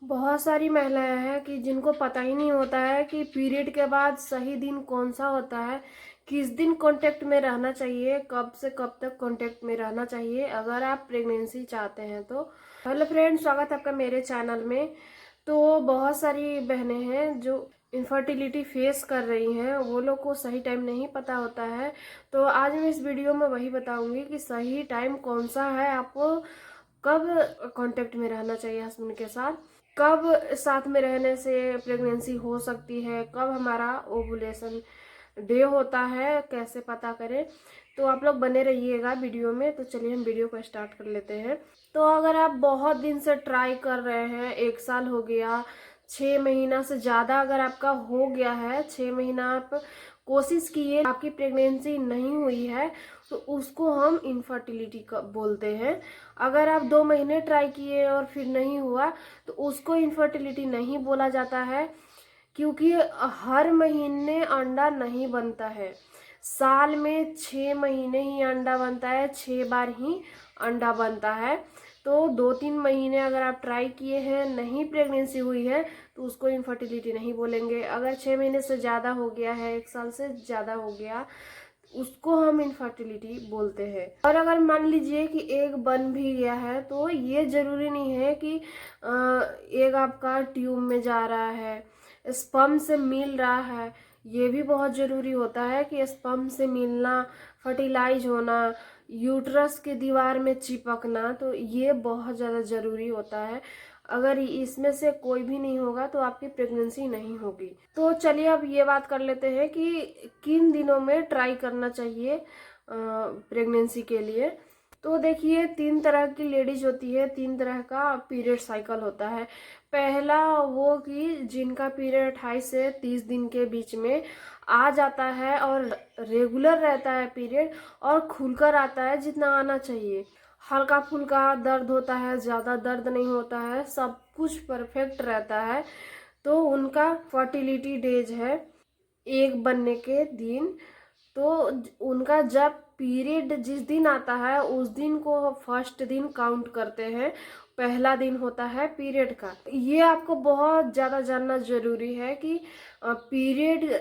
बहुत सारी महिलाएं हैं कि जिनको पता ही नहीं होता है कि पीरियड के बाद सही दिन कौन सा होता है, किस दिन कांटेक्ट में रहना चाहिए, कब से कब तक कांटेक्ट में रहना चाहिए अगर आप प्रेगनेंसी चाहते हैं तो। हेलो फ्रेंड्स, स्वागत है आपका मेरे चैनल में। तो बहुत सारी बहनें हैं जो इनफर्टिलिटी फेस कर रही हैं, वो लोग को सही टाइम नहीं पता होता है। तो आज मैं इस वीडियो में वही बताऊंगी कि सही टाइम कौन सा है, आपको कब कांटेक्ट में रहना चाहिए हस्बैंड के साथ, कब साथ में रहने से प्रेगनेंसी हो सकती है, कब हमारा ओवुलेशन डे होता है, कैसे पता करें। तो आप लोग बने रहिएगा वीडियो में। तो चलिए हम वीडियो को स्टार्ट कर लेते हैं। तो अगर आप बहुत दिन से ट्राई कर रहे हैं, 1 साल हो गया, 6 महीना से ज़्यादा अगर आपका हो गया है, 6 महीना आप कोशिश किए, आपकी प्रेगनेंसी नहीं हुई है, तो उसको हम इनफर्टिलिटी बोलते हैं। अगर आप 2 महीने ट्राई किए और फिर नहीं हुआ तो उसको इनफर्टिलिटी नहीं बोला जाता है, क्योंकि हर महीने अंडा नहीं बनता है। साल में 6 महीने ही अंडा बनता है, 6 बार ही अंडा बनता है। तो 2-3 महीने अगर आप ट्राई किए हैं, नहीं प्रेगनेंसी हुई है, तो उसको इनफर्टिलिटी नहीं बोलेंगे। अगर 6 महीने से ज़्यादा हो गया है, 1 साल से ज़्यादा हो गया, उसको हम इनफर्टिलिटी बोलते हैं। और अगर मान लीजिए कि एग बन भी गया है, तो ये जरूरी नहीं है कि एग आपका ट्यूब में जा रहा है, स्पर्म से मिल रहा है। ये भी बहुत ज़रूरी होता है कि स्पर्म से मिलना, फर्टिलाइज होना, यूट्रस के दीवार में चिपकना, तो ये बहुत ज़्यादा ज़रूरी होता है। अगर इसमें से कोई भी नहीं होगा तो आपकी प्रेगनेंसी नहीं होगी। तो चलिए अब ये बात कर लेते हैं कि किन दिनों में ट्राई करना चाहिए प्रेगनेंसी के लिए। तो देखिए, 3 तरह की लेडीज होती है, 3 तरह का पीरियड साइकिल होता है। पहला वो कि जिनका पीरियड 28 से 30 दिन के बीच में आ जाता है और रेगुलर रहता है पीरियड, और खुलकर आता है जितना आना चाहिए। हल्का फुल्का दर्द होता है, ज़्यादा दर्द नहीं होता है, सब कुछ परफेक्ट रहता है, तो उनका फर्टिलिटी डेज है एक बनने के दिन। तो उनका जब पीरियड जिस दिन आता है उस दिन को फर्स्ट दिन काउंट करते हैं, पहला दिन होता है पीरियड का। ये आपको बहुत ज़्यादा जानना जरूरी है कि पीरियड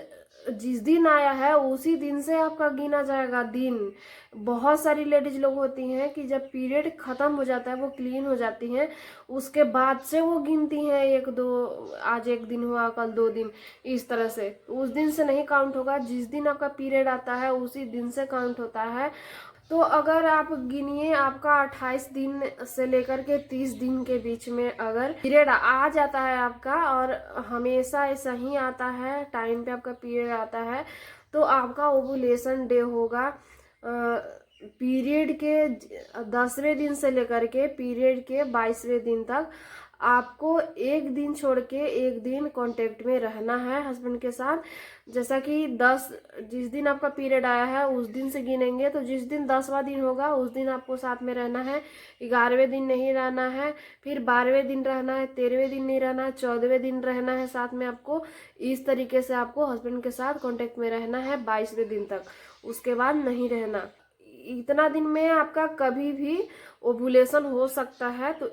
जिस दिन आया है उसी दिन से आपका गिना जाएगा दिन। बहुत सारी लेडीज लोग होती हैं कि जब पीरियड खत्म हो जाता है, वो क्लीन हो जाती हैं, उसके बाद से वो गिनती हैं 1-2, आज 1 दिन हुआ, कल 2 दिन, इस तरह से। उस दिन से नहीं काउंट होगा, जिस दिन आपका पीरियड आता है उसी दिन से काउंट होता है। तो अगर आप गिनिए, आपका 28 दिन से लेकर के 30 दिन के बीच में अगर पीरियड आ जाता है आपका, और हमेशा ऐसा ही आता है, टाइम पे आपका पीरियड आता है, तो आपका ओवुलेशन डे होगा पीरियड के 10वें दिन से लेकर के पीरियड के 22वें दिन तक। आपको एक दिन छोड़ के एक दिन कांटेक्ट में रहना है हस्बैंड के साथ। जैसा कि जिस दिन आपका पीरियड आया है उस दिन से गिनेंगे, तो जिस दिन 10वां दिन होगा उस दिन आपको साथ में रहना है। 11वें दिन नहीं रहना है, फिर 12वें दिन रहना है, 13वें दिन नहीं रहना है, 14वें दिन रहना है साथ में आपको। इस तरीके से आपको हस्बैंड के साथ कांटेक्ट में रहना है 22वें दिन तक, उसके बाद नहीं रहना। इतना दिन में आपका कभी भी ओवुलेशन हो सकता है, तो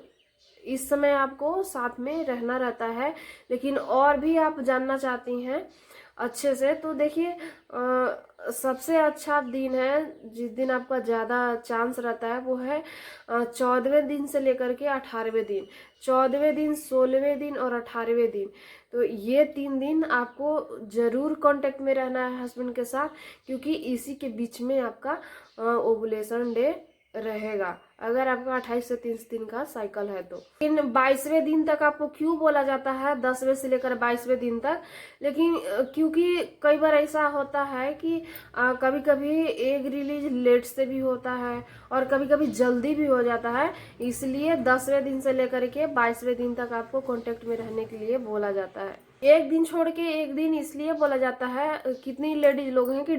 इस समय आपको साथ में रहना रहता है। लेकिन और भी आप जानना चाहती हैं अच्छे से, तो देखिए, सबसे अच्छा दिन है जिस दिन आपका ज़्यादा चांस रहता है, वो है 14वें दिन से लेकर के 18वें दिन। 14वें दिन, 16वें दिन और 18वें दिन, तो ये 3 दिन आपको ज़रूर कांटेक्ट में रहना है हस्बैंड के साथ, क्योंकि इसी के बीच में आपका ओवुलेशन डे रहेगा, अगर आपका 28 से 30 दिन का साइकिल है तो। लेकिन 22वें दिन तक आपको क्यों बोला जाता है, 10वें से लेकर 22वें दिन तक? लेकिन क्योंकि कई बार ऐसा होता है कि कभी कभी एग रिलीज लेट से भी होता है और कभी कभी जल्दी भी हो जाता है, इसलिए 10वें दिन से लेकर के 22वें दिन तक आपको कांटेक्ट में रहने के लिए बोला जाता है। एक दिन छोड़ के एक दिन इसलिए बोला जाता है, कितनी लेडीज लोग हैं कि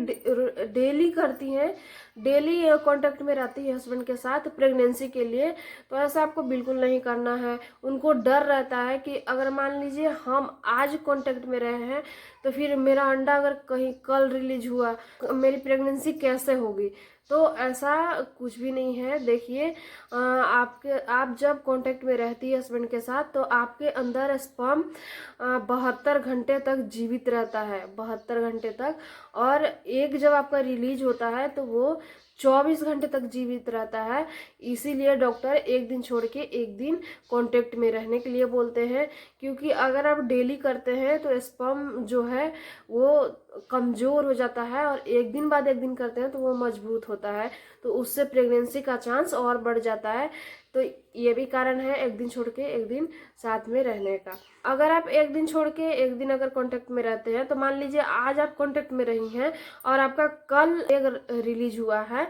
डेली करती हैं, डेली कांटेक्ट में रहती है हस्बैंड के साथ प्रेगनेंसी के लिए। तो ऐसा आपको बिल्कुल नहीं करना है। उनको डर रहता है कि अगर मान लीजिए हम आज कांटेक्ट में रहे हैं, तो फिर मेरा अंडा अगर कहीं कल रिलीज हुआ, मेरी प्रेगनेंसी कैसे होगी? तो ऐसा कुछ भी नहीं है। देखिए आप जब कांटेक्ट में रहती है हस्बैंड के साथ तो आपके अंदर स्पर्म 72 घंटे तक जीवित रहता है, 72 घंटे तक। और एक जब आपका रिलीज होता है तो वो 24 घंटे तक जीवित रहता है। इसीलिए डॉक्टर एक दिन छोड़ के एक दिन कांटेक्ट में रहने के लिए बोलते हैं, क्योंकि अगर आप डेली करते हैं तो स्पर्म जो है वो कमज़ोर हो जाता है, और एक दिन बाद एक दिन करते हैं तो वो मजबूत होता है, तो उससे प्रेगनेंसी का चांस और बढ़ जाता है। तो ये भी कारण है एक दिन छोड़ के एक दिन साथ में रहने का। अगर आप एक दिन छोड़ के एक दिन अगर कांटेक्ट में रहते हैं, तो मान लीजिए आज आप कांटेक्ट में रही हैं और आपका कल एक रिलीज हुआ है,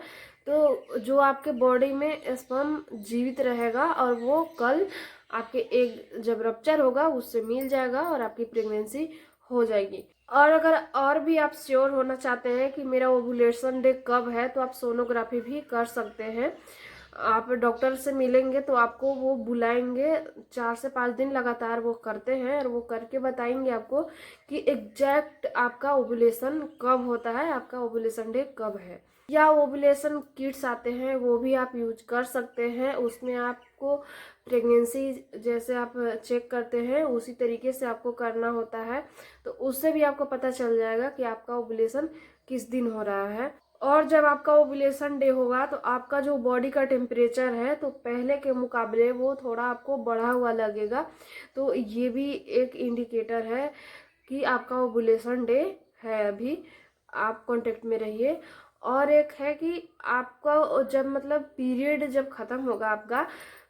तो जो आपके बॉडी में स्पर्म जीवित रहेगा और वो कल आपके एक जब रप्चर होगा उससे मिल जाएगा और आपकी प्रेगनेंसी हो जाएगी। और अगर और भी आप श्योर होना चाहते हैं कि मेरा ओव्यूलेशन डे कब है, तो आप सोनोग्राफी भी कर सकते हैं। आप डॉक्टर से मिलेंगे तो आपको वो बुलाएंगे, 4 से 5 दिन लगातार वो करते हैं और वो करके बताएंगे आपको कि एग्जैक्ट आपका ओव्यूलेशन कब होता है, आपका ओव्यूलेशन डे कब है। या ओव्यूलेशन किट्स आते हैं वो भी आप यूज कर सकते हैं, उसमें आपको प्रेगनेंसी जैसे आप चेक करते हैं उसी तरीके से आपको करना होता है, तो उससे भी आपको पता चल जाएगा कि आपका ओव्यूलेशन किस दिन हो रहा है। और जब आपका ओव्यूलेशन डे होगा तो आपका जो बॉडी का टेम्परेचर है तो पहले के मुकाबले वो थोड़ा आपको बढ़ा हुआ लगेगा, तो ये भी एक इंडिकेटर है कि आपका ओव्यूलेशन डे है। अभी आप कांटेक्ट में रहिए। और एक है कि आपका जब मतलब पीरियड जब खत्म होगा, आपका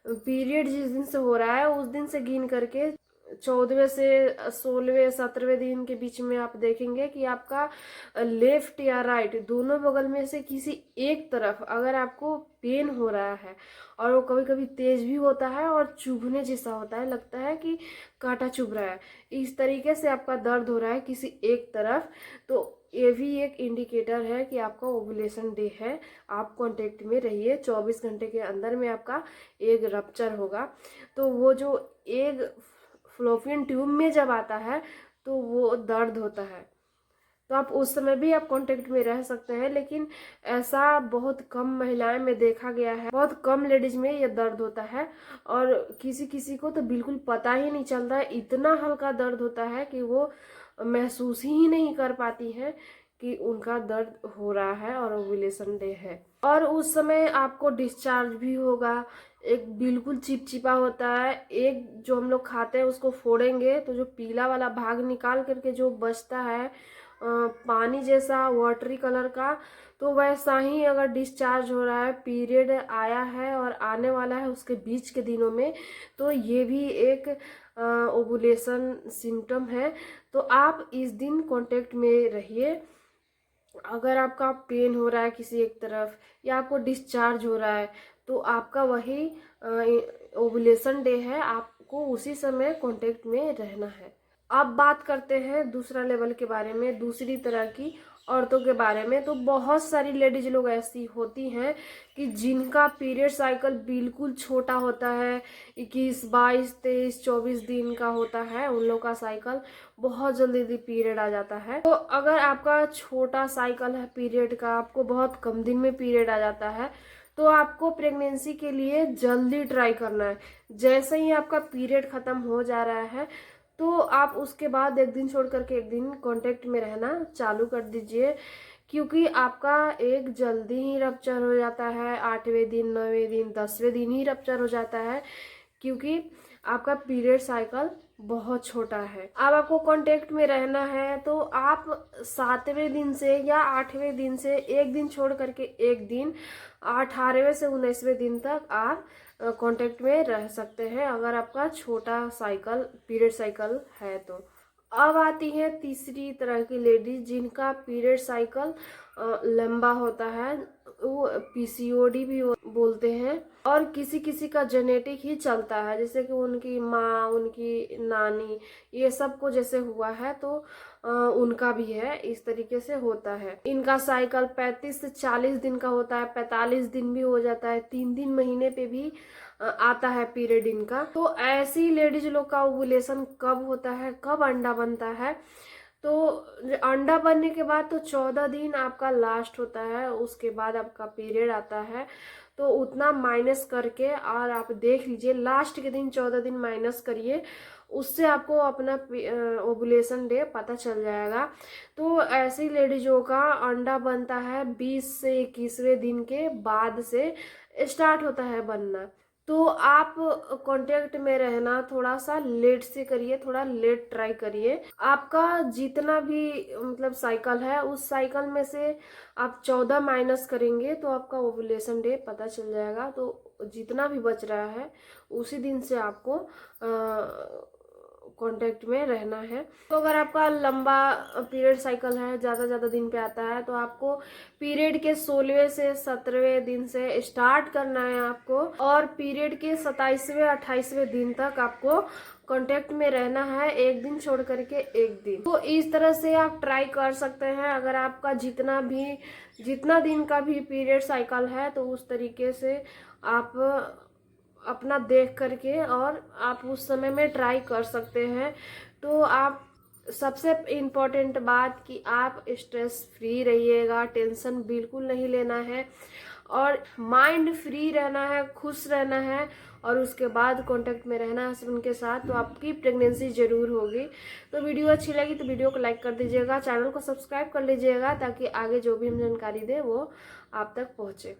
पीरियड जिस दिन से हो रहा है उस दिन से गिन करके 14वें से 16वें 17वें दिन के बीच में आप देखेंगे कि आपका लेफ्ट या राइट दोनों बगल में से किसी एक तरफ अगर आपको पेन हो रहा है, और वो कभी कभी तेज भी होता है और चुभने जैसा होता है, लगता है कि कांटा चुभ रहा है, इस तरीके से आपका दर्द हो रहा है किसी एक तरफ, तो ये भी एक इंडिकेटर है कि आपका ओव्यूलेशन डे है। आप कांटेक्ट में रहिए। 24 घंटे के अंदर में आपका एग रप्चर होगा। तो वो जो एग फ्लोपियन ट्यूब में जब आता है तो वो दर्द होता है, तो आप उस समय भी आप कांटेक्ट में रह सकते हैं, लेकिन ऐसा बहुत कम महिलाएं में देखा गया है, बहुत कम लेडीज में ये दर्द होता है। और किसी किसी को तो बिल्कुल पता ही नहीं चलता है, इतना हल्का दर्द होता है कि वो महसूस ही नहीं कर पाती है कि उनका दर्द हो रहा है और ओव्यूलेशन डे है। और उस समय आपको डिस्चार्ज भी होगा, एक बिल्कुल चिपचिपा होता है। एक जो हम लोग खाते हैं उसको फोड़ेंगे तो जो पीला वाला भाग निकाल करके जो बचता है पानी जैसा वाटरी कलर का, तो वैसा ही अगर डिस्चार्ज हो रहा है, पीरियड आया है और आने वाला है उसके बीच के दिनों में, तो ये भी एक ओवुलेशन सिम्टम है। तो आप इस दिन कांटेक्ट में रहिए। अगर आपका पेन हो रहा है किसी एक तरफ या आपको डिस्चार्ज हो रहा है तो आपका वही ओवुलेशन डे है, आपको उसी समय कांटेक्ट में रहना है। अब बात करते हैं दूसरा लेवल के बारे में, दूसरी तरह की औरतों के बारे में। तो बहुत सारी लेडीज लोग ऐसी होती हैं कि जिनका पीरियड साइकिल बिल्कुल छोटा होता है, 21, 22, 23, 24 दिन का होता है, उन लोग का साइकिल बहुत जल्दी पीरियड आ जाता है। तो अगर आपका छोटा साइकिल है पीरियड का, आपको बहुत कम दिन में पीरियड आ जाता है, तो आपको प्रेगनेंसी के लिए जल्दी ट्राई करना है। जैसे ही आपका पीरियड खत्म हो जा रहा है तो आप उसके बाद एक दिन छोड़ करके एक दिन कांटेक्ट में रहना चालू कर दीजिए, क्योंकि आपका एक जल्दी ही रप्चर हो जाता है, 8वें दिन, 9वें दिन, 10वें दिन ही रप्चर हो जाता है, क्योंकि आपका पीरियड साइकिल बहुत छोटा है। अब आपको कांटेक्ट में रहना है तो आप 7वें दिन से या 8वें दिन से एक दिन छोड़ करके एक दिन, 18वें से 19वें दिन तक आप कांटेक्ट में रह सकते हैं, अगर आपका छोटा साइकिल पीरियड साइकिल है तो। अब आती है तीसरी तरह की लेडीज जिनका पीरियड साइकिल लंबा होता है, वो पीसीओडी भी बोलते हैं। और किसी किसी का जेनेटिक ही चलता है, जैसे कि उनकी माँ, उनकी नानी, ये सब को जैसे हुआ है तो उनका भी है, इस तरीके से होता है। इनका साइकिल 35 से 40 दिन का होता है, 45 दिन भी हो जाता है, 3 महीने पे भी आता है पीरियड इनका। तो ऐसी लेडीज लोग का ओवुलेशन कब होता है, कब अंडा बनता है, तो अंडा बनने के बाद तो 14 दिन आपका लास्ट होता है, उसके बाद आपका पीरियड आता है। तो उतना माइनस करके और आप देख लीजिए, लास्ट के दिन 14 दिन माइनस करिए, उससे आपको अपना ओवुलेशन डे पता चल जाएगा। तो ऐसी लेडीजों का अंडा बनता है 20 से 21वें दिन के बाद से स्टार्ट होता है बनना। तो आप कांटेक्ट में रहना थोड़ा सा लेट से करिए, थोड़ा लेट ट्राई करिए। आपका जितना भी मतलब साइकिल है, उस साइकिल में से आप 14 माइनस करेंगे तो आपका ओवुलेशन डे पता चल जाएगा। तो जितना भी बच रहा है उसी दिन से आपको कांटेक्ट में रहना है। तो अगर आपका लंबा पीरियड साइकिल है, ज़्यादा दिन पे आता है, तो आपको पीरियड के 16वें से 17वें दिन से स्टार्ट करना है आपको, और पीरियड के 27वें 28वें दिन तक आपको कांटेक्ट में रहना है, एक दिन छोड़ करके एक दिन। तो इस तरह से आप ट्राई कर सकते हैं। अगर आपका जितना दिन का भी पीरियड साइकिल है, तो उस तरीके से आप अपना देख करके और आप उस समय में ट्राई कर सकते हैं। तो आप सबसे इम्पोर्टेंट बात कि आप स्ट्रेस फ्री रहिएगा, टेंशन बिल्कुल नहीं लेना है और माइंड फ्री रहना है, खुश रहना है, और उसके बाद कांटेक्ट में रहना है हस्बैंड के साथ, तो आपकी प्रेगनेंसी जरूर होगी। तो वीडियो अच्छी लगी तो वीडियो को लाइक कर दीजिएगा, चैनल को सब्सक्राइब कर लीजिएगा, ताकि आगे जो भी हम जानकारी दें वो आप तक पहुँचे।